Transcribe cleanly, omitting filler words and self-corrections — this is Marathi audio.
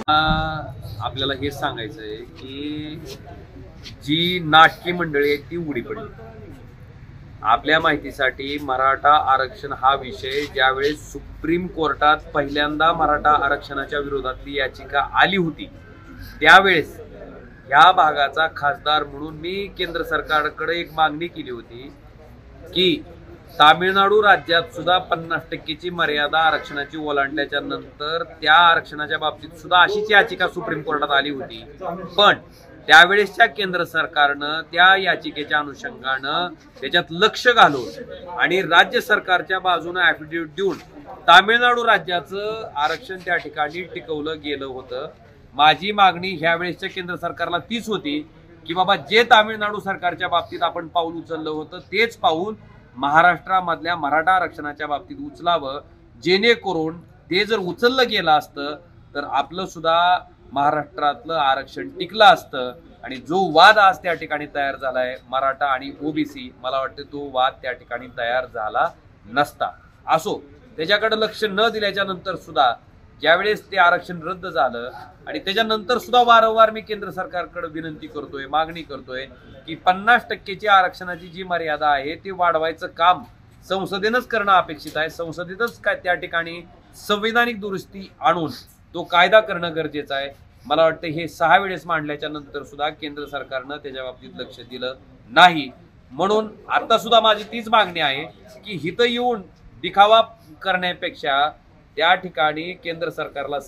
आपल्याला हे सांगायचं आहे की जी नाटकी मंडळी आहे ती उडी पडली। आपल्या माहितीसाठी मराठा आरक्षण हा विषय ज्यावेळेस सुप्रीम कोर्टात पहिल्यांदा मराठा आरक्षणाच्या विरोधातली याचिका आली होती त्यावेळेस या भागाचा खासदार म्हणून मी केंद्र सरकारकडे एक मागणी केली होती की तामिळनाडू राज्यात सुद्धा 50% मर्यादा आरक्षणाची ओलांडल्याच्या नंतर त्या आरक्षणाच्या बाबतीत सुद्धा अशीच याचिका सुप्रीम कोर्टात आली होती, पण त्यावेळेसच्या केंद्र सरकारनं त्या याचिकेच्या अनुषंगानं त्याच्यात लक्ष घालून आणि राज्य सरकारच्या बाजूने ॲफिडेव्हिट देऊन तामिळनाडू राज्याचं आरक्षण त्या ठिकाणी टिकवलं गेलं होतं। माझी मागणी ह्यावेळेसच्या केंद्र सरकारला तीच होती की बाबा जे तामिळनाडू सरकारच्या बाबतीत आपण पाऊल उचललं होतं तेच पाऊल महाराष्ट्रामधल्या मराठा आरक्षणाच्या बाबतीत उचलावं, जेणेकरून ते जर उचललं गेलं असतं तर आपलं सुद्धा महाराष्ट्रातलं आरक्षण टिकलं असतं। आणि जो वाद आज त्या ठिकाणी तयार झालाय मराठा आणि ओबीसी, मला वाटतं तो वाद त्या ठिकाणी तयार झाला नसता। असो, त्याच्याकडे लक्ष न दिल्याच्या नंतर सुद्धा ज्यावेळेस ते आरक्षण रद्द झालं आणि त्याच्यानंतर सुद्धा वारंवार मी केंद्र सरकारकडे विनंती करतोय, मागणी करतोय की 50%ची आरक्षणाची जी मर्यादा आहे ती वाढवायचं काम संसदेनंच करणं अपेक्षित आहे। संसदेतच काय त्या ठिकाणी संवैधानिक दुरुस्ती आणून तो कायदा करणं गरजेचं आहे। मला वाटतं हे 6 वेळेस मांडल्याच्या नंतर सुद्धा केंद्र सरकारनं त्याच्या बाबतीत लक्ष दिलं नाही, म्हणून आता सुद्धा माझी तीच मागणी आहे की हिथं येऊन दिखावा करण्यापेक्षा त्या ठिकाणी केंद्र सरकारला